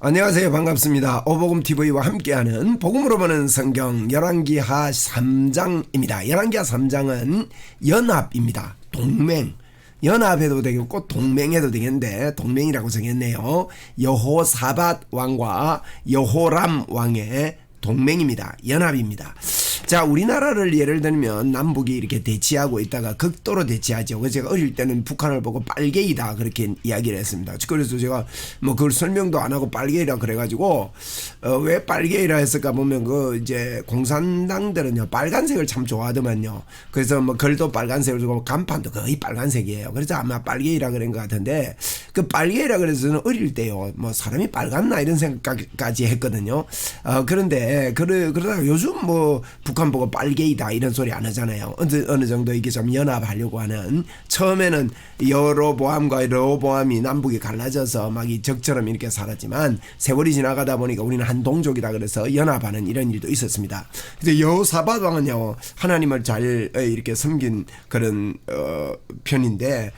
안녕하세요. 반갑습니다. 오복음TV와 함께하는 복음으로 보는 성경 열왕기하 3장입니다. 열왕기하 3장은 연합입니다. 동맹. 연합해도 되겠고 동맹해도 되겠는데 동맹이라고 정했네요. 여호사밧 왕과 여호람 왕의 동맹입니다. 연합입니다. 자, 우리나라를 예를 들면 남북이 이렇게 대치하고 있다가 극도로 대치하죠. 그래서 제가 어릴 때는 북한을 보고 빨갱이다 그렇게 이야기를 했습니다. 그래서 제가 뭐 그걸 설명도 안 하고 빨갱이라 그래가지고 왜 빨갱이라 했을까 보면 그 이제 공산당들은요 빨간색을 참 좋아하더만요. 그래서 뭐 글도 빨간색을 주고 간판도 거의 빨간색이에요. 그래서 아마 빨갱이라 그런 것 같은데 그 빨갱이라 그래서 저는 어릴 때요 뭐 사람이 빨갛나 이런 생각까지 했거든요. 그런데 그러다가 요즘 뭐 북한 보고 빨갱이다 이런 소리 안 하잖아요. 어느 정도 이게 좀 연합하려고 하는, 처음에는 여로보암과 르호보암이 남북이 갈라져서 막 이 적처럼 이렇게 살았지만 세월이 지나가다 보니까 우리는 한 동족이다 그래서 연합하는 이런 일도 있었습니다. 그래서 여호사밧 왕은요 하나님을 잘 이렇게 섬긴 그런 편인데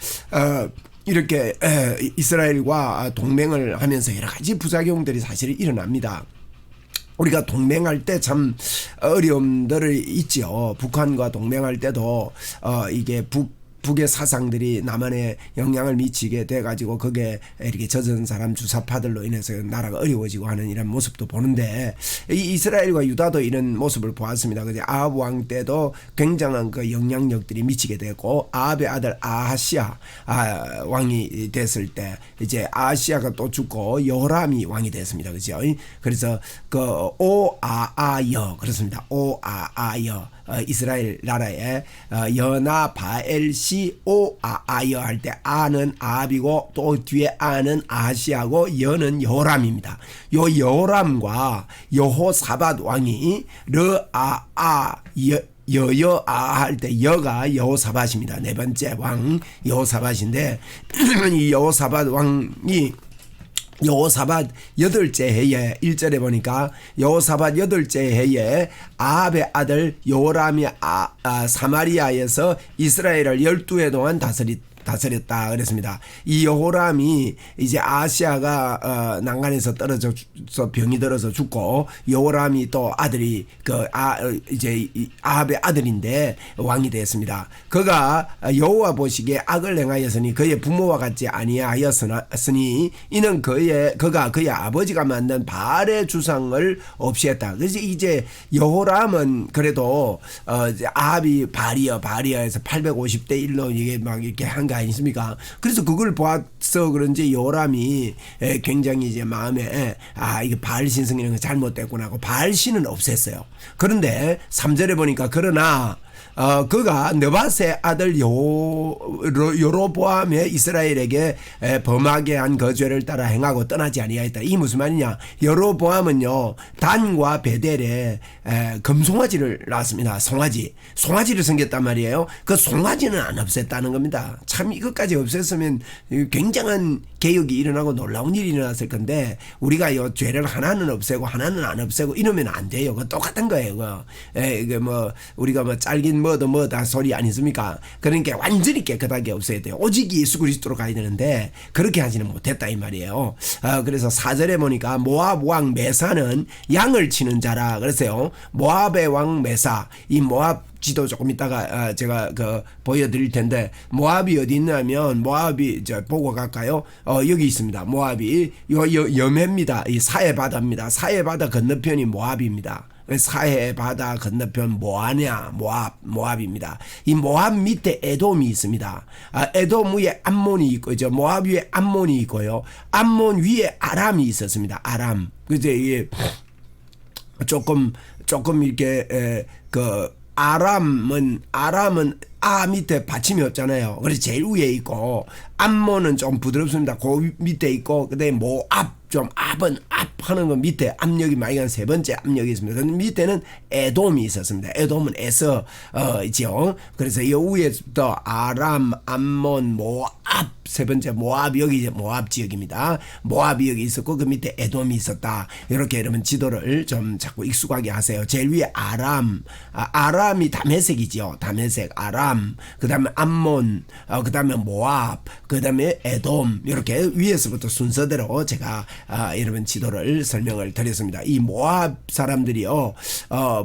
이렇게 이스라엘과 동맹을 하면서 여러 가지 부작용들이 사실 일어납니다. 우리가 동맹할 때 참 어려움들이 있죠. 북한과 동맹할 때도 이게 북의 사상들이 남한에 영향을 미치게 돼가지고 그게 이렇게 젖은 사람 주사파들로 인해서 나라가 어려워지고 하는 이런 모습도 보는데, 이 이스라엘과 유다도 이런 모습을 보았습니다. 그래서 아합 왕 때도 굉장한 그 영향력들이 미치게 되고, 아합의 아들 아하시아 왕이 됐을 때 이제 아하시아가 또 죽고 여호람이 왕이 됐습니다. 그죠? 그래서 그 오아아여 그렇습니다. 오아아여 이스라엘 나라에 여나 바엘시 오아아여 할 때 아는 아합이고 또 뒤에 아는 아하시아고 여는 여호람입니다. 요 여호람과 여호사밧 왕이 르아아 여여아 할 때 여가 여호사밧입니다. 네 번째 왕 여호사밧인데 이 여호사밧 왕이 여호사밧 8째 해에 1절에 보니까 여호사밧 8째 해에 아합의 아들 여호람이 사마리아에서 이스라엘을 12해 동안 다스렸다 그랬습니다. 이 여호람이 이제 아시아가 난간에서 떨어져서 병이 들어서 죽고, 여호람이 또 아들이 이제 아합의 아들인데 왕이 되었습니다. 그가 여호와 보시기에 악을 행하였으니 그의 부모와 같지 아니하였으니 이는 그가 그의 아버지가 만든 바알의 주상을 없이했다. 그래서 이제 여호람은 그래도 아합이 바리아에서 850대 1로 이게 막 이렇게 한 거 아니십니까? 그래서 그걸 보아서 그런지 여호람이 굉장히 이제 마음에 이게 바알 신성이라는 거 잘못됐구나 하고 바알 신은 없앴어요. 그런데 3절에 보니까 그러나 그가 느밧의 아들 여로보암의 이스라엘에게 범하게 한 그 죄를 따라 행하고 떠나지 아니하였다. 이 무슨 말이냐? 여로보암은요 단과 베델에 금송아지를 낳았습니다. 송아지를 섬겼단 말이에요. 그 송아지는 안 없앴다는 겁니다. 참 이것까지 없앴으면 굉장한 개혁이 일어나고 놀라운 일이 일어났을 건데, 우리가 요 죄를 하나는 없애고 하나는 안 없애고 이러면 안 돼요. 그거 똑같은 거예요. 이게 뭐 우리가 뭐 짤긴 뭐다 소리 아니십니까? 그러니까 완전히 깨끗하게 없애야 돼요. 오직 예수 그리스도로 가야 되는데 그렇게 하지는 못했다 이 말이에요. 그래서 4절에 보니까 모압 왕 메사는 양을 치는 자라 그랬어요. 모압의 왕 메사, 이 모압 지도 조금 이따가 제가 보여드릴 텐데, 모압이 어디 있냐면 모압이 보고 갈까요? 여기 있습니다. 모압이 여매입니다. 이 사해 바다입니다. 사해 바다 건너편이 모압입니다. 사해 바다 건너편 뭐하냐? 모압입니다. 이 모압 밑에 에돔이 있습니다. 에돔 위에 암몬이 있고, 모압 위에 암몬이 있고요. 암몬 위에 아람이 있었습니다. 아람. 그제 이게 조금 이렇게 아람은 밑에 받침이 없잖아요. 그래서 제일 위에 있고, 암몬은 좀 부드럽습니다. 그 밑에 있고, 그다음에 모압 좀 압은 압하는 거 밑에 압력이 많이 간 세 번째 압력이 있습니다. 그 밑에는 에돔이 있었습니다. 에돔은 에서죠. 그래서 이 위에부터 아람, 암몬, 모압 세 번째 모압, 여기 이제 모압 지역입니다. 모압이 여기 있었고 그 밑에 에돔이 있었다. 이렇게 여러분 지도를 좀 자꾸 익숙하게 하세요. 제일 위에 아람이 다메섹이죠. 다메섹, 아람, 그 다음에 암몬, 그 다음에 모압, 그다음에 에돔 이렇게 위에서부터 순서대로 제가 여러분 지도를 설명을 드렸습니다. 이 모압 사람들이요.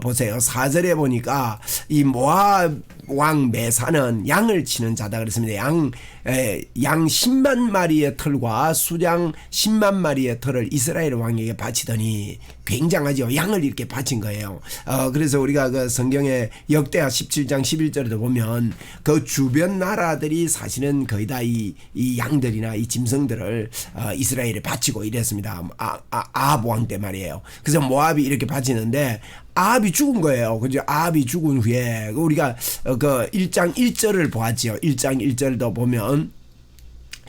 보세요. 4절에 보니까 이 모압 왕 메사는 양을 치는 자다 그랬습니다. 양 10만 마리의 털과 수량 10만 마리의 털을 이스라엘 왕에게 바치더니 굉장하죠. 양을 이렇게 바친 거예요. 그래서 우리가 그 성경의 역대하 17장 11절에도 보면 그 주변 나라들이 사실은 거의 다 이 양들이나 이 짐승들을 이스라엘에 바치고 이랬습니다. 아합 왕 때 말이에요. 그래서 모압이 이렇게 바치는데 아합이 죽은 거예요. 그죠? 아합이 죽은 후에 우리가 그 1장 1절을 보았지요. 1장 1절도 보면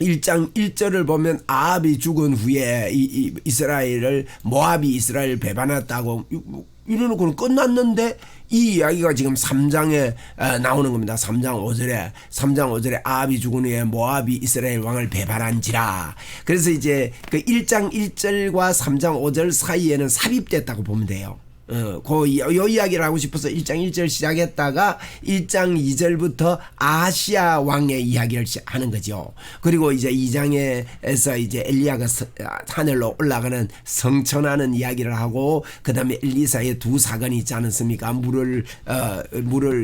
1장 1절을 보면 아합이 죽은 후에 모압이 이스라엘을 배반했다고 이래놓고는 끝났는데 이 이야기가 지금 3장에 나오는 겁니다. 3장 5절에 아합이 죽은 후에 모압이 이스라엘 왕을 배반한지라. 그래서 이제 그 1장 1절과 3장 5절 사이에는 삽입됐다고 보면 돼요. 요 이야기를 하고 싶어서 1장 1절 시작했다가 1장 2절부터 아하시아 왕의 이야기를 하는 거죠. 그리고 이제 2장에서 이제 엘리야가 하늘로 올라가는 성천하는 이야기를 하고 그다음에 엘리사의 두 사건이 있지 않습니까? 물을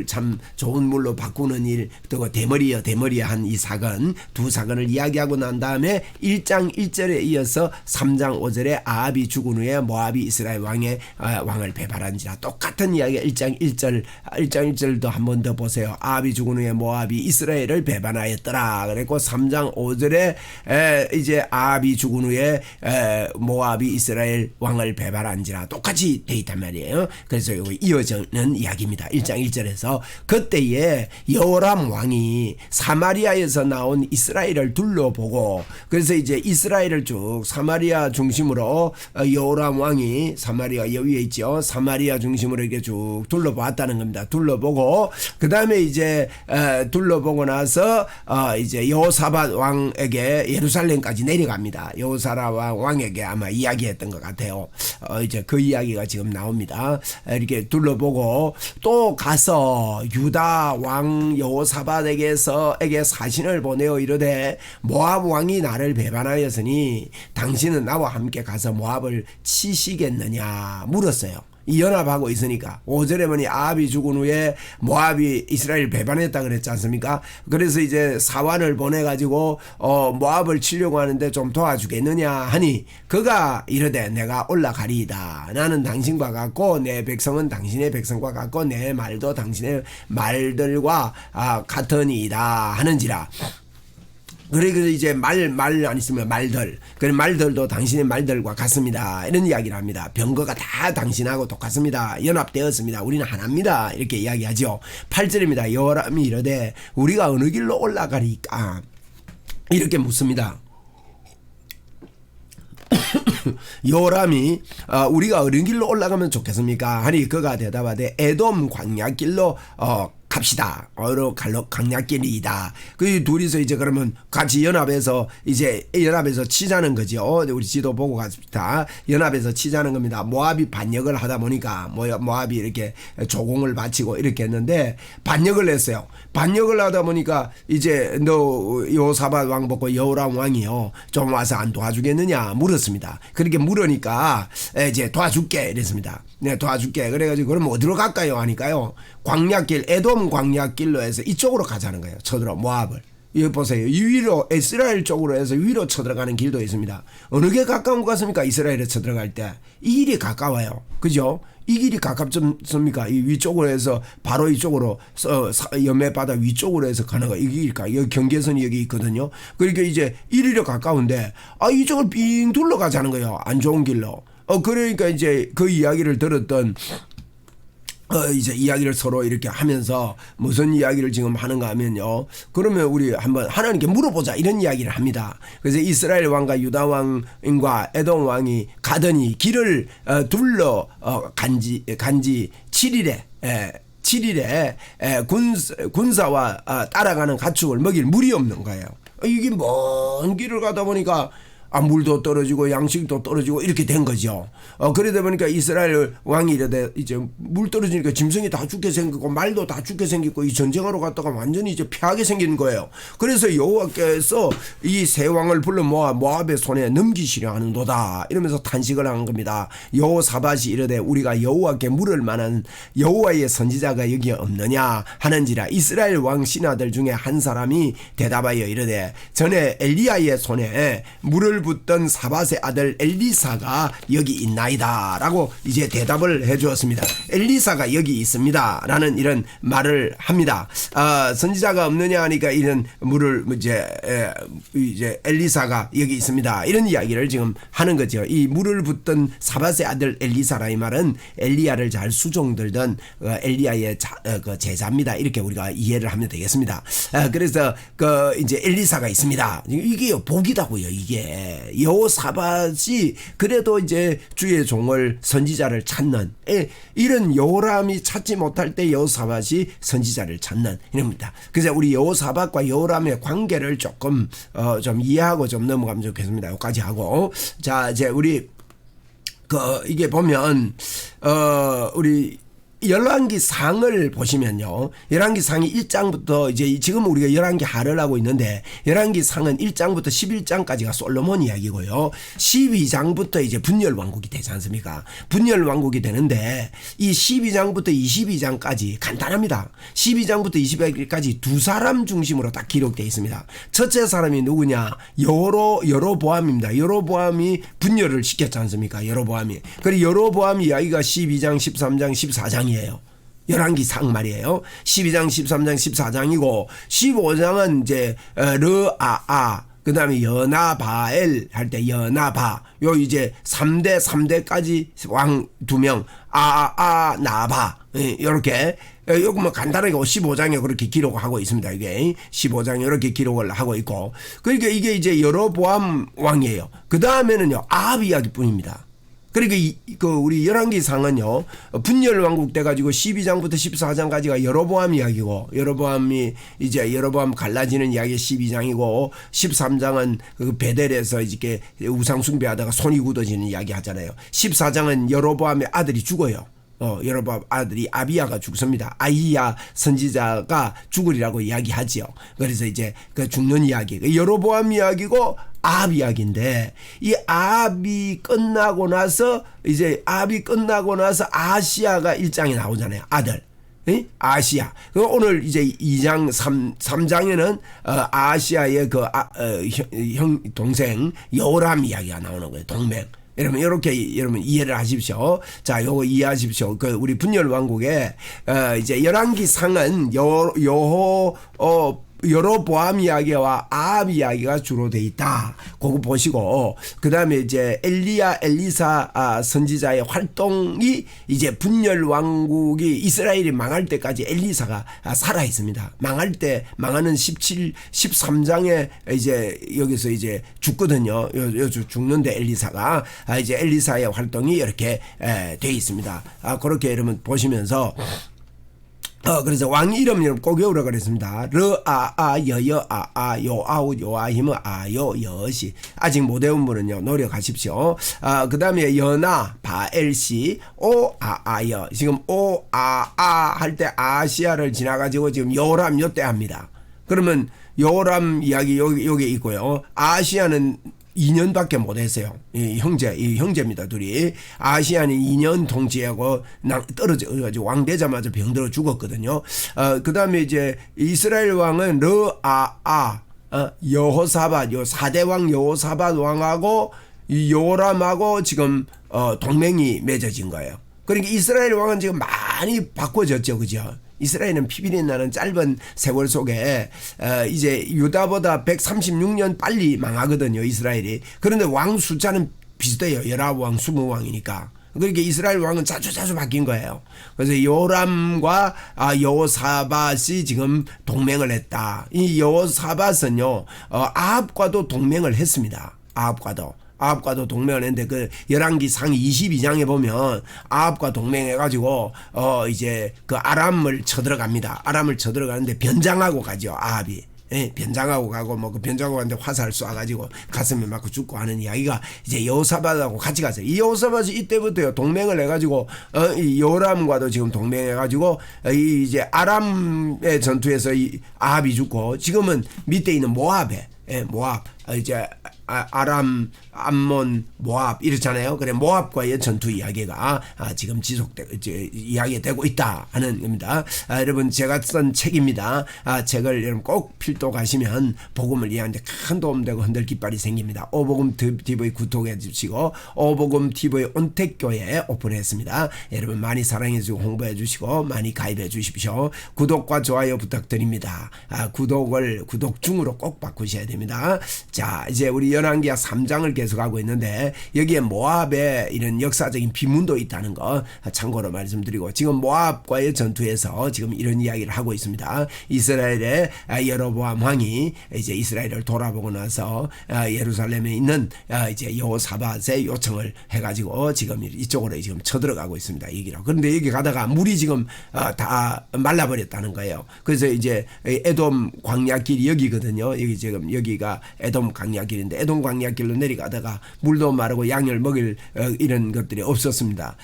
참 좋은 물로 바꾸는 일, 또 대머리여 한 이 사건, 두 사건을 이야기하고 난 다음에 1장 1절에 이어서 3장 5절에 아합이 죽은 후에 모압이 이스라엘 왕을 배반한지라. 똑같은 이야기가 1장 1절도 한 번 더 보세요. 아합이 죽은 후에 모압이 이스라엘을 배반하였더라. 그랬고 3장 5절에 이제 아합이 죽은 후에 모압이 이스라엘 왕을 배반한지라. 똑같이 돼 있단 말이에요. 그래서 이거 이어지는 이야기입니다. 1장 1절에서 그때에 여호람 왕이 사마리아에서 나온 이스라엘을 둘러보고, 그래서 이제 이스라엘을 쭉 사마리아 중심으로 여호람 왕이 사마리아 위에 있죠. 사마리아 중심으로 이렇게 쭉 둘러봤다는 겁니다. 둘러보고 그 다음에 이제 둘러보고 나서 이제 여호사밧 왕에게 예루살렘까지 내려갑니다. 여호사밧 왕에게 아마 이야기했던 것 같아요. 이제 그 이야기가 지금 나옵니다. 이렇게 둘러보고 또 가서 유다 왕 여호사밧에게 사신을 보내어 이르되 모압 왕이 나를 배반하였으니 당신은 나와 함께 가서 모압을 치시겠느냐 물었어요. 이 연합하고 있으니까 5절에 보니 아합이 죽은 후에 모압이 이스라엘 배반했다 그랬지 않습니까? 그래서 이제 사환을 보내가지고 모압을 치려고 하는데 좀 도와주겠느냐 하니 그가 이르되 내가 올라가리이다. 나는 당신과 같고 내 백성은 당신의 백성과 같고 내 말도 당신의 말들과 같으니이다 하는지라. 그리고 이제 말 안 있으면 말들. 그 말들도 당신의 말들과 같습니다. 이런 이야기를 합니다. 병거가 다 당신하고 똑같습니다. 연합되었습니다. 우리는 하나입니다. 이렇게 이야기하죠. 8절입니다. 여호람이 이르되 우리가 어느 길로 올라가리까? 이렇게 묻습니다. 여호람이 우리가 어느 길로 올라가면 좋겠습니까? 하니 그가 대답하되 에돔 광야길로 갑시다. 강약길이다. 그 둘이서 이제 그러면 같이 연합해서 치자는 거죠. 우리 지도 보고 갑시다. 연합해서 치자는 겁니다. 모압이 반역을 하다 보니까 모압이 이렇게 조공을 바치고 이렇게 했는데 반역을 했어요. 반역을 하다 보니까 이제 너 여호사밧 왕 보고 여호람 왕이요 좀 와서 안 도와주겠느냐 물었습니다. 그렇게 물으니까 이제 도와줄게 이랬습니다. 네, 도와줄게. 그래가지고 그럼 어디로 갈까요? 하니까요. 광야길, 에돔 광야길로 해서 이쪽으로 가자는 거예요. 쳐들어 모압을. 여기 보세요. 위로 이스라엘 쪽으로 해서 위로 쳐들어가는 길도 있습니다. 어느 게 가까운 것 같습니까? 이스라엘에 쳐들어갈 때 이 길이 가까워요. 그죠? 이 길이 가깝습니까? 이 위쪽으로 해서 바로 이쪽으로 여매바다 위쪽으로 해서 가는 거. 이 길일까? 여기 경계선이 여기 있거든요. 그러니까 이제 이리로 가까운데 이쪽을 빙 둘러가자는 거예요. 안 좋은 길로. 그러니까 이제 그 이야기를 들었던 이제 이야기를 서로 이렇게 하면서 무슨 이야기를 지금 하는가 하면요. 그러면 우리 한번 하나님께 물어보자 이런 이야기를 합니다. 그래서 이스라엘 왕과 유다 왕과 에돔 왕이 가더니 길을 둘러 간지 7일에 7일에 군사와 따라가는 가축을 먹일 물이 없는 거예요. 이게 먼 길을 가다 보니까 물도 떨어지고 양식도 떨어지고 이렇게 된 거죠. 그러다 보니까 이스라엘 왕이 이러되 이제 물 떨어지니까 짐승이 다 죽게 생기고 말도 다 죽게 생기고 이 전쟁하러 갔다가 완전히 이제 패하게 생긴 거예요. 그래서 여호와께서 이 세 왕을 불러 모아 모압의 손에 넘기시려 하는도다 이러면서 탄식을 한 겁니다. 여호사밧이 이르되 우리가 여호와께 물을 만한 여호와의 선지자가 여기 없느냐 하는지라. 이스라엘 왕 신하들 중에 한 사람이 대답하여 이르되 전에 엘리야의 손에 물을 붓던 사밧의 아들 엘리사가 여기 있나이다 라고 이제 대답을 해 주었습니다. 엘리사가 여기 있습니다 라는 이런 말을 합니다. 선지자가 없느냐 하니까 이런 물을 이제 엘리사가 여기 있습니다 이런 이야기를 지금 하는 거죠. 이 물을 붓던 사밧의 아들 엘리사라 이 말은 엘리야를 잘 수종들던 엘리야의 그 제자입니다. 이렇게 우리가 이해를 하면 되겠습니다. 그래서 그 이제 엘리사가 있습니다. 이게 복이다고요. 이게 여호사밧이 그래도 이제 주의 종을 선지자를 찾는 이런 여호람이 찾지 못할 때 여호사밧이 선지자를 찾는 이럽니다. 그래서 우리 여호사밧과 여호람의 관계를 조금 좀 이해하고 좀 넘어가면 좋겠습니다. 여기까지 하고 자 이제 우리 이게 보면 우리 열왕기 상을 보시면요. 열왕기 상이 1장부터 이제 지금 우리가 열왕기 하를 하고 있는데 열왕기 상은 1장부터 11장까지가 솔로몬 이야기고요. 12장부터 이제 분열왕국이 되지 않습니까? 분열왕국이 되는데 이 12장부터 22장까지 간단합니다. 12장부터 22장까지 두 사람 중심으로 딱 기록되어 있습니다. 첫째 사람이 누구냐? 여로보암입니다. 여로보암이 분열을 시켰지 않습니까? 여로보암이. 그리고 여로보암 이야기가 12장, 13장, 14장이에요. 열왕기상 말이에요. 12장, 13장, 14장이고 15장은 이제 르아아 그다음에 여나바엘 할 때 여나바 요 이제 3대까지 왕 2명 나바 이렇게 요거 뭐 간단하게 15장에 그렇게 기록하고 있습니다. 이게 15장에 이렇게 기록을 하고 있고 그러니까 이게 이제 여로보암 왕이에요. 그 다음에는요 아합 이야기뿐입니다. 그러니까 우리 열왕기상은요 분열왕국 돼가지고 12장부터 14장까지가 여로보암 이야기고 여로보암 갈라지는 이야기 12장이고 13장은 그 베델에서 이렇게 우상 숭배하다가 손이 굳어지는 이야기 하잖아요. 14장은 여로보암의 아들이 죽어요. 여로보암 아들이 아비야가 죽습니다. 아이야 선지자가 죽으리라고 이야기하지요. 그래서 이제 그 죽는 이야기 여로보암 이야기고 아합 이야기인데 이 아합이 끝나고 나서 아시야가 1장에 나오잖아요. 아들. 아시야. 오늘 이제 2장 3장에는 아시야의 형 동생 여호람 이야기가 나오는 거예요. 동맹. 여러분 이렇게 여러분 이해를 하십시오. 자, 요거 이해하십시오. 우리 분열 왕국에 이제 열왕기상은 여로보암 이야기와 아합 이야기가 주로 돼 있다. 그거 보시고 그다음에 이제 엘리사 선지자의 활동이 이제 분열 왕국이 이스라엘이 망할 때까지 엘리사가 살아 있습니다. 망하는 13장에 이제 여기서 이제 죽거든요. 죽는데 엘리사가 이제 엘리사의 활동이 이렇게 돼 있습니다. 그렇게 여러분 보시면서 그래서 왕 이름 꼭 외우라 그랬습니다. 요아우 요아힘 여시 아직 못 외운 분은요 노력하십시오. 그 다음에 여나 바엘시 오아아여 지금 오아아 할 때 아시아를 지나가지고 지금 요람 요때 합니다. 그러면 요람 이야기 여기 있고요. 아시아는 2년밖에 못했어요. 이 형제입니다. 둘이. 아시아는 2년 통치하고 떨어져가지고 왕 되자마자 병들어 죽었거든요. 그 다음에 이제 이스라엘 왕은 여호사밧, 4대 왕 여호사밧 왕하고 이 요람하고 지금 동맹이 맺어진 거예요. 그러니까 이스라엘 왕은 지금 많이 바꿔졌죠. 그죠? 이스라엘은 피비린내 나는 짧은 세월 속에 이제 유다보다 136년 빨리 망하거든요. 이스라엘이. 그런데 왕 숫자는 비슷해요. 19왕 20왕이니까. 그러니까 이스라엘 왕은 자주 바뀐 거예요. 그래서 요람과 여호사밧이 지금 동맹을 했다. 이 여호사밧은요 아합과도 동맹을 했습니다. 아합과도 동맹을 했는데 그 열왕기상 22장에 보면 아합과 동맹해가지고 이제 그 아람을 쳐들어갑니다. 아람을 쳐들어가는데 변장하고 가죠. 아합이. 예, 변장하고 가고 뭐 그 변장하고한테 화살 쏴가지고 가슴에 맞고 죽고 하는 이야기가 이제 여호사밧하고 같이 갔어요. 이 여호사밧이 이때부터요 동맹을 해가지고 이 요람과도 지금 동맹해가지고 이 이제 아람의 전투에서 이 아합이 죽고 지금은 밑에 있는 모압에 모압 이제 아람, 암몬, 모압 이렇잖아요. 그래 모압과의 전투 이야기가 지금 이야기가 되고 있다 하는 겁니다. 여러분 제가 쓴 책입니다. 책을 여러분 꼭 필독하시면 복음을 이해하는데 큰 도움되고 흔들 깃발이 생깁니다. 오복음 TV 구독해 주시고 오복음 TV 온택교회 오픈했습니다. 여러분 많이 사랑해 주시고 홍보해 주시고 많이 가입해 주십시오. 구독과 좋아요 부탁드립니다. 구독 중으로 꼭 바꾸셔야 됩니다. 자 이제 우리 열왕기하 3장을 계속하고 있는데 여기에 모압의 이런 역사적인 비문도 있다는 거 참고로 말씀드리고 지금 모압과의 전투에서 지금 이런 이야기를 하고 있습니다. 이스라엘의 여로보암 왕이 이제 이스라엘을 돌아보고 나서 예루살렘에 있는 이제 여호사밧의 요청을 해가지고 지금 이쪽으로 지금 쳐들어가고 있습니다. 여기로. 그런데 여기 가다가 물이 지금 다 말라버렸다는 거예요. 그래서 이제 에돔 광야길이 여기거든요. 여기 지금 여기가 에돔 광야길인데 에돔 광야길로 내려가다가 물도 마르고 양을 먹일 이런 것들이 없었습니다.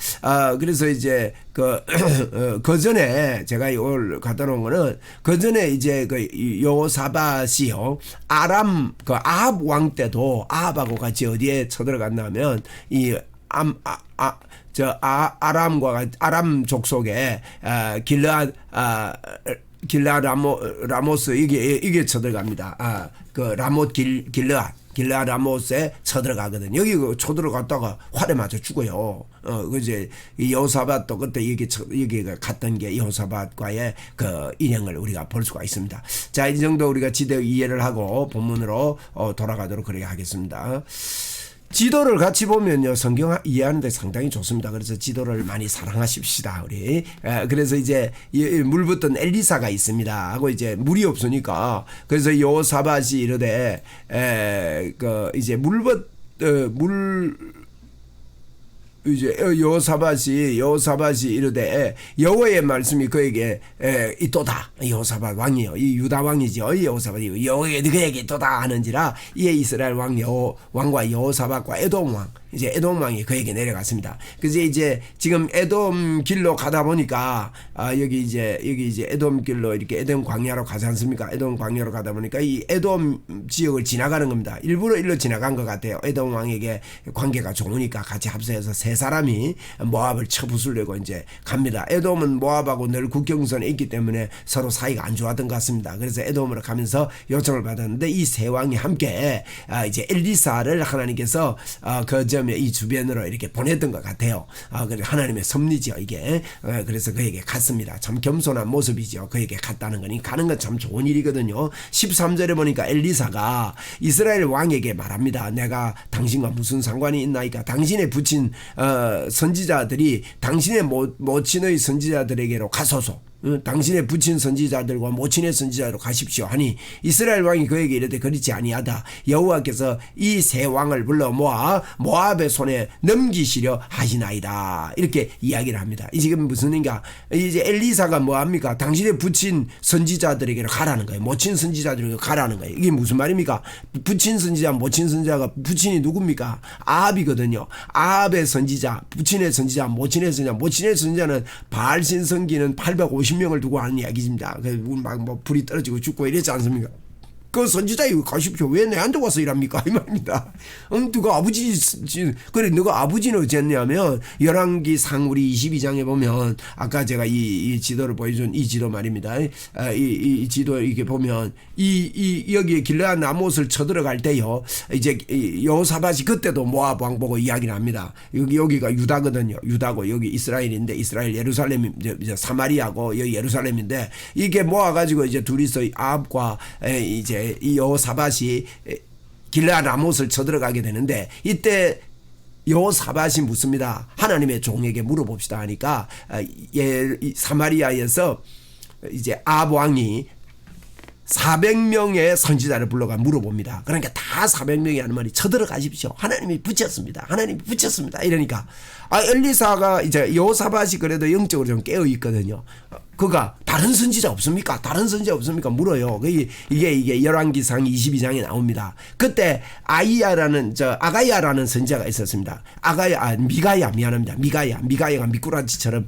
그래서 이제 그 전에 제가 이걸 갖다 놓은 거는 그 전에 이제 그 여호사밧이요 아람 그 아합 왕 때도 아합하고 같이 어디에 쳐들어갔냐면 이 아람 족속에 길라 라모스 이게 쳐들어갑니다. 그 라못 길라 라모스에 쳐들어가거든. 여기 쳐들어갔다가 활에 맞아 죽어요. 그제 여호사밧도 그때 여기가 갔던 게 여호사밧과의 그 인형을 우리가 볼 수가 있습니다. 자, 이 정도 우리가 지대 이해를 하고 본문으로 돌아가도록 그렇게 하겠습니다. 지도를 같이 보면요 성경 이해하는데 상당히 좋습니다. 그래서 지도를 많이 사랑하십시다 우리. 그래서 이제 물 붙던 엘리사가 있습니다 하고 이제 물이 없으니까 그래서 여호사밧이 이르되 이제 이제 여호사밧이 이르되 여호와의 말씀이 그에게 있도다. 여호사밧 왕이요 이 유다 왕이죠. 여호사밧이 여호와의 그에게 있도다 하는지라 이에 이스라엘 왕과 여호사밧과 에돔 왕 이제 에돔 왕이 그에게 내려갔습니다. 그래서 이제 지금 에돔 길로 가다 보니까 여기 이제 에돔 길로 이렇게 에돔 광야로 가지 않습니까? 에돔 광야로 가다 보니까 이 에돔 지역을 지나가는 겁니다. 일부러 일로 지나간 것 같아요. 에돔 왕에게 관계가 좋으니까 같이 합세해서 세 사람이 모압을 쳐부수려고 이제 갑니다. 에돔은 모압하고 늘 국경선에 있기 때문에 서로 사이가 안 좋았던 것 같습니다. 그래서 에돔으로 가면서 요청을 받았는데 이 세 왕이 함께 이제 엘리사를 하나님께서 이 주변으로 이렇게 보냈던 것 같아요. 그래서 하나님의 섭리죠 이게. 그래서 그에게 갔습니다. 참 겸손한 모습이죠. 그에게 갔다는 거니 가는 건 참 좋은 일이거든요. 13절에 보니까 엘리사가 이스라엘 왕에게 말합니다. 내가 당신과 무슨 상관이 있나이까? 당신의 부친 선지자들이 당신의 모친의 선지자들에게로 가소서. 당신의 부친 선지자들과 모친의 선지자로 가십시오 하니 이스라엘 왕이 그에게 이르되 그렇지 아니하다. 여호와께서 이 세 왕을 불러 모아 모압의 손에 넘기시려 하시나이다. 이렇게 이야기를 합니다. 이 지금 무슨 인가 이제 엘리사가 뭐합니까? 당신의 부친 선지자들에게로 가라는 거예요. 모친 선지자들에게 가라는 거예요. 이게 무슨 말입니까? 부친 선지자 모친 선지자가 부친이 누굽니까? 아합이거든요. 아합의 선지자 부친의 선지자 모친의 선지자는 바알신 성기는 850명을 두고 하는 이야기입니다. 막 뭐 불이 떨어지고 죽고 이랬지 않습니까? 그 선지자 이거 가십시오. 왜 내한테 와서 일합니까? 이 말입니다. 누가 아버지 그래 너가 아버지는 어쨌냐면 열왕기 상우리 22장에 보면 아까 제가 이 지도를 보여준 이 지도 말입니다. 이 지도 이렇게 보면 여기 길르앗 라못을 쳐들어갈 때요. 이제 여호사밧이 그때도 모압 왕 보고 이야기를 합니다. 여기가 유다거든요. 유다고 여기 이스라엘인데 이스라엘 예루살렘이 이제 사마리아고 여기 예루살렘인데 이게 모아가지고 이제 둘이서 아합과 이제 이 여호사밧이 길르앗 라못을 쳐들어가게 되는데 이때 여호사밧이 묻습니다. 하나님의 종에게 물어봅시다 하니까 사마리아에서 이제 아합 왕이 400명의 선지자를 불러가 물어봅니다. 그러니까 다 400명이 하는 말이 쳐들어가십시오. 하나님이 붙였습니다. 이러니까 엘리사가 이제 여호사밧이 그래도 영적으로 좀 깨어 있거든요. 그가 다른 선지자 없습니까? 다른 선지자 없습니까? 물어요. 이게 열왕기상 22장에 나옵니다. 그때 아가야라는 선지자가 있었습니다. 미가야가 미꾸라지처럼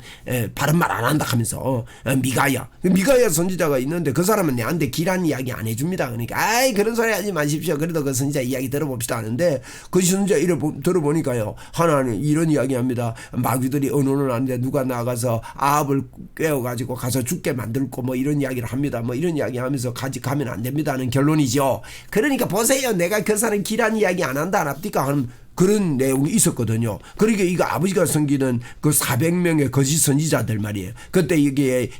바른 말 안 한다 하면서 미가야 선지자가 있는데 그 사람은 내한테 길한 이야기 안 해줍니다. 그러니까 그런 소리 하지 마십시오. 그래도 그 선지자 이야기 들어봅시다 하는데 그 선지자 들어보니까요. 하나님 이런 이야기합니다. 마귀들이 언어는 아닌데 누가 나가서 아합을 꿰어가지고 가서 죽게 만들고 뭐 이런 이야기를 합니다. 뭐 이런 이야기 하면서 가면 안 됩니다는 결론이죠. 그러니까 보세요. 내가 그 사람 길한 이야기 안 한다 안 합니까? 하는 그런 내용이 있었거든요. 그러니까 이거 아버지가 섬기는 그 400명의 거짓 선지자들 말이에요. 그때 이게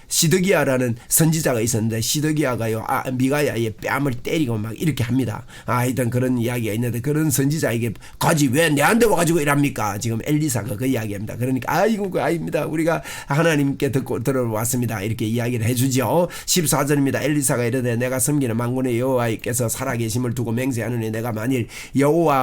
시드기야라는 선지자가 있었는데 시드기야가요 미가야의 뺨을 때리고 막 이렇게 합니다. 하여튼 그런 이야기가 있는데 그런 선지자에게 가지 왜 내한테 와가지고 이랍니까? 지금 엘리사가 그 이야기합니다. 그러니까 아닙니다. 우리가 하나님께 들어왔습니다. 이렇게 이야기를 해주죠. 14절입니다. 엘리사가 이르되 내가 섬기는 만군의 여호와께서 살아계심을 두고 맹세하노니 내가 만일 여호와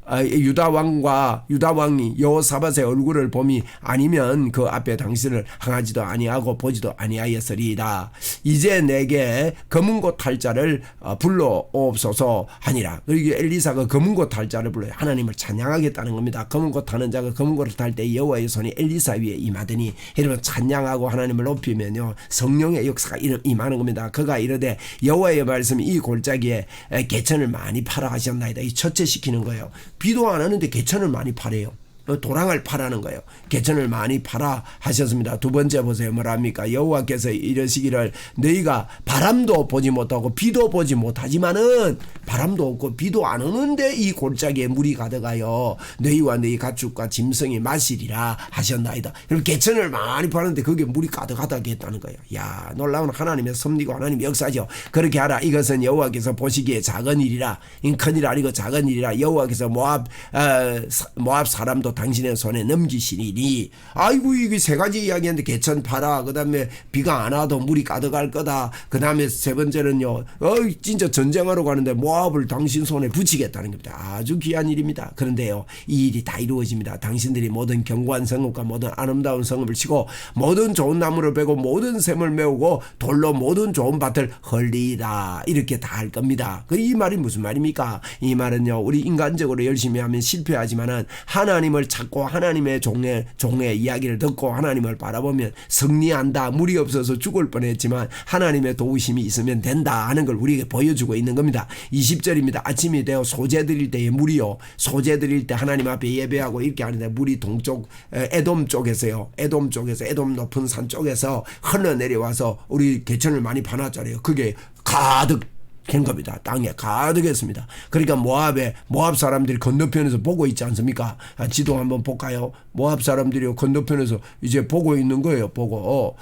유다 왕이 여호사밧의 얼굴을 봄이 아니면 그 앞에 당신을 항하지도 아니하고 보지도 아니하였으리이다. 이제 내게 검은 곳 탈 자를 불러옵소서 하니라. 그리고 엘리사가 검은 곳 탈 자를 불러요. 하나님을 찬양하겠다는 겁니다. 검은 곳 타는 자가 검은 곳을 탈 때 여호와의 손이 엘리사 위에 임하더니 여러분 찬양하고 하나님을 높이면요 성령의 역사가 임하는 겁니다. 그가 이르되 여호와의 말씀이 이 골짜기에 개천을 많이 팔아 하셨나이다. 이 첫째시키는 거예요. 비도 안 하는데 개천을 많이 파래요. 도랑을 파라는 거예요. 개천을 많이 파라 하셨습니다. 두 번째 보세요. 뭐랍니까? 여호와께서 이러시기를 너희가 바람도 보지 못하고 비도 보지 못하지만은 바람도 없고 비도 안 오는데 이 골짜기에 물이 가득하여 너희와 너희 가축과 짐승이 마시리라 하셨나이다. 그럼 개천을 많이 파는데 거기에 물이 가득하다고 했다는 거예요. 야, 놀라운 하나님의 섭리고 하나님의 역사죠. 그렇게 하라. 이것은 여호와께서 보시기에 작은 일이라. 큰일 아니고 작은 일이라. 여호와께서 모압 사람도 당신의 손에 넘기시리니. 아이고 이게 세 가지 이야기하는데 개천 파라. 그 다음에 비가 안 와도 물이 가득할 거다. 그 다음에 세 번째는요. 진짜 전쟁하러 가는데 모압을 당신 손에 붙이겠다는 겁니다. 아주 귀한 일입니다. 그런데요. 이 일이 다 이루어집니다. 당신들이 모든 견고한 성읍과 모든 아름다운 성읍을 치고 모든 좋은 나무를 베고 모든 샘을 메우고 돌로 모든 좋은 밭을 헐리라. 이렇게 다 할 겁니다. 이 말이 무슨 말입니까? 이 말은요. 우리 인간적으로 열심히 하면 실패하지만은 하나님을 찾고 하나님의 종의 이야기를 듣고 하나님을 바라보면 승리한다. 물이 없어서 죽을 뻔했지만 하나님의 도우심이 있으면 된다 하는 걸 우리에게 보여주고 있는 겁니다. 20절입니다. 아침이 되어 소재 드릴 때에 물이요. 소재 드릴 때 하나님 앞에 예배하고 이렇게 하는데 물이 동쪽 에돔 쪽에서요. 에돔 높은 산 쪽에서 흘러내려와서 우리 개천을 많이 파놨잖아요. 그게 가득 캔 겁니다. 땅에 가득했습니다. 그러니까 모압 사람들이 건너편에서 보고 있지 않습니까? 지도 한번 볼까요? 모압 사람들이 건너편에서 이제 보고 있는 거예요. 보고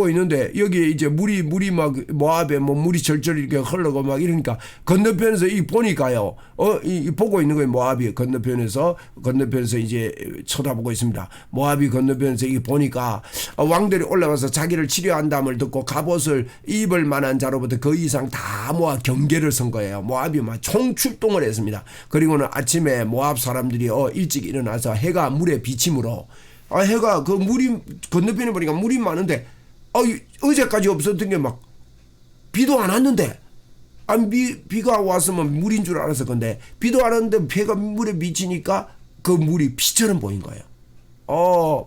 있는데 여기 이제 물이 막 모압에 뭐 물이 절절 이렇게 흘러고 막 이러니까 건너편에서 보니까요. 보고 있는 거예요. 모압이 건너편에서 이제 쳐다보고 있습니다. 모압이 건너편에서 보니까 왕들이 올라가서 자기를 치료한다음을 듣고 갑옷을 입을 만한 자로부터 그 이상 다 모아 경계를 선 거예요. 모압이 막 총출동을 했습니다. 그리고는 아침에 모압 사람들이 일찍 일어나서 해가 물에 비침으로 해가 그 물이 건너편에 보니까 물이 많은데 어제까지 없었던 게 막 비도 안 왔는데 비가 왔으면 물인 줄 알았을 건데 비도 안 왔는데 해가 물에 비치니까 그 물이 피처럼 보인 거예요.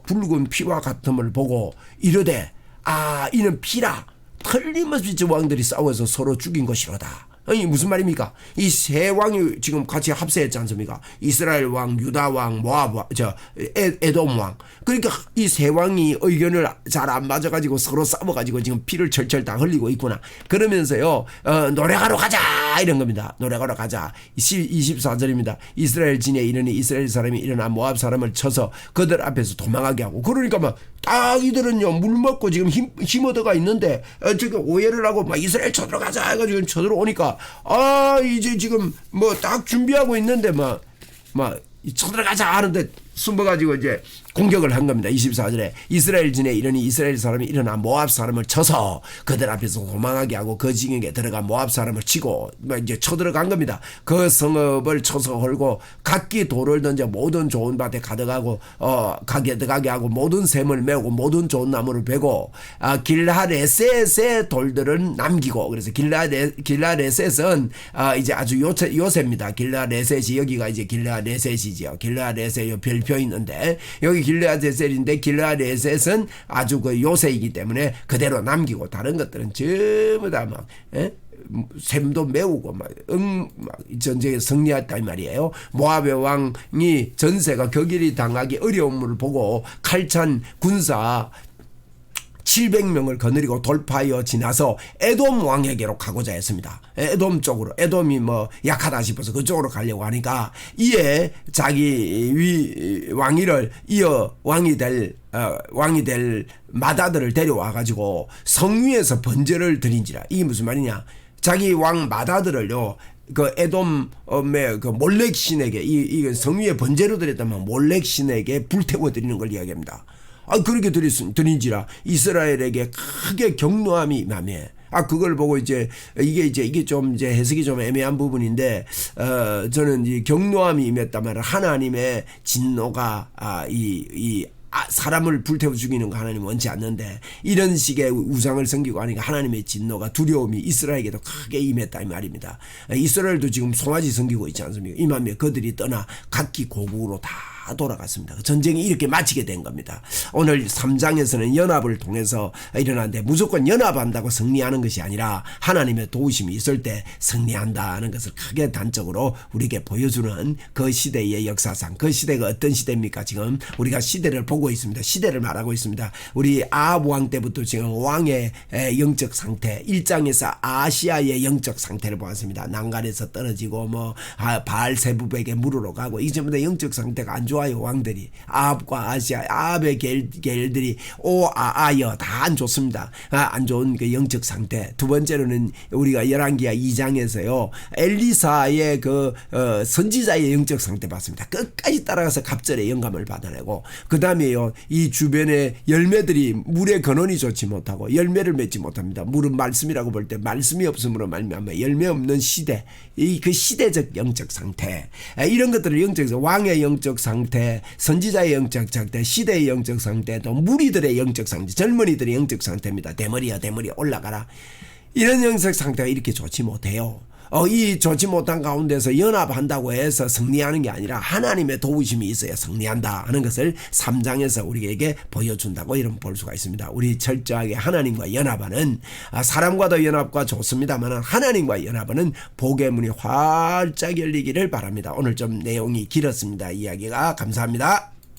붉은 피와 같음을 보고 이르되 이는 피라. 틀림없이 저 왕들이 싸워서 서로 죽인 것이로다. 아니 무슨 말입니까? 이 세 왕이 지금 같이 합세했지 않습니까? 이스라엘 왕, 유다 왕, 모압 왕, 에돔 왕. 그러니까 이 세 왕이 의견을 잘 안 맞아가지고 서로 싸워가지고 지금 피를 철철 다 흘리고 있구나. 그러면서요 노래하러 가자 이런 겁니다. 노래하러 가자. 24절입니다. 이스라엘 진에 이르니 이스라엘 사람이 일어나 모압 사람을 쳐서 그들 앞에서 도망하게 하고. 그러니까 막 딱 이들은요 물 먹고 지금 힘 얻어가 있는데 지금 오해를 하고 막 이스라엘 쳐들어가자 해가지고 쳐들어오니까 이제 지금 뭐 딱 준비하고 있는데 막 쳐들어가자 하는데 숨어가지고 이제 공격을 한 겁니다. 24절에 이스라엘 진에 이르니 이스라엘 사람이 일어나 모압 사람을 쳐서 그들 앞에서 도망하게 하고 그 지경에 들어가 모압 사람을 치고 이제 쳐들어간 겁니다. 그 성읍을 쳐서 헐고 각기 돌을 던져 모든 좋은 밭에 가득하고 가게 하고 모든 샘을 메우고 모든 좋은 나무를 베고 길하레셋의 돌들은 남기고 그래서 길하레셋은 이제 아주 요새입니다. 길하레셋이 여기가 이제 길하레셋이지요. 길하레셋 요 별표 있는데 여기 길르앗에셀인데 길르앗에셀은 아주 그 요새이기 때문에 그대로 남기고 다른 것들은 전부 다 막 샘도 메우고 막 전쟁에 승리했다 이 말이에요. 모압의 왕이 전세가 격일이 당하기 어려움을 보고 칼찬 군사 700명을 거느리고 돌파하여 지나서 에돔 왕에게로 가고자 했습니다. 에돔 쪽으로. 에돔이 뭐 약하다 싶어서 그쪽으로 가려고 하니까 이에 자기 왕위를 이어 왕이 될 마다들을 데려와 가지고 성위에서 번제를 드린지라. 이게 무슨 말이냐? 자기 왕 마다들을요. 그 에돔의 그 몰렉 신에게 이 성위에 번제로 드렸다면 몰렉 신에게 불태워 드리는 걸 이야기합니다. 그렇게 드린지라 이스라엘에게 크게 경노함이 임하매. 그걸 보고 이게 좀 해석이 좀 애매한 부분인데, 저는 이 경노함이 임했다면 하나님의 진노가, 사람을 불태워 죽이는 거 하나님 원치 않는데 이런 식의 우상을 섬기고 하니까 하나님의 진노가 두려움이 이스라엘에게도 크게 임했다 이 말입니다. 이스라엘도 지금 송아지 섬기고 있지 않습니까? 임하며 그들이 떠나 각기 고국으로 다 돌아갔습니다. 전쟁이 이렇게 마치게 된 겁니다. 오늘 3장에서는 연합을 통해서 일어나는데 무조건 연합한다고 승리하는 것이 아니라 하나님의 도우심이 있을 때 승리한다는 것을 크게 단적으로 우리에게 보여주는 그 시대의 역사상. 그 시대가 어떤 시대입니까? 지금 우리가 시대를 보고 있습니다. 시대를 말하고 있습니다. 우리 아합 왕 때부터 지금 왕의 영적 상태 1장에서 아시아의 영적 상태를 보았습니다. 난간에서 떨어지고 바알세부백에 물으러 가고 이 전부 다 영적 상태가 안 좋아요. 왕들이 아합과 아시아 아합의 계열들이 오아아여 다 안 좋습니다. 안 좋은 그 영적 상태. 두 번째로는 우리가 열왕기하 2장에서요 엘리사의 그 선지자의 영적 상태 봤습니다. 끝까지 따라가서 갑절의 영감을 받아내고 그 다음에요 이 주변에 열매들이 물의 근원이 좋지 못하고 열매를 맺지 못합니다. 물은 말씀이라고 볼 때 말씀이 없음으로 말미암아 열매 없는 시대 그 시대적 영적 상태 이런 것들을 왕의 영적 상태 선지자의 영적 상태 시대의 영적 상태 또 무리들의 영적 상태 젊은이들의 영적 상태입니다. 대머리야 올라가라. 이런 영적 상태가 이렇게 좋지 못해요. 이 좋지 못한 가운데서 연합한다고 해서 승리하는 게 아니라 하나님의 도우심이 있어야 승리한다 하는 것을 3장에서 우리에게 보여준다고 이런 볼 수가 있습니다. 우리 철저하게 하나님과 연합하는 사람과도 연합과 좋습니다만 하나님과 연합하는 복의 문이 활짝 열리기를 바랍니다. 오늘 좀 내용이 길었습니다. 이야기가 감사합니다.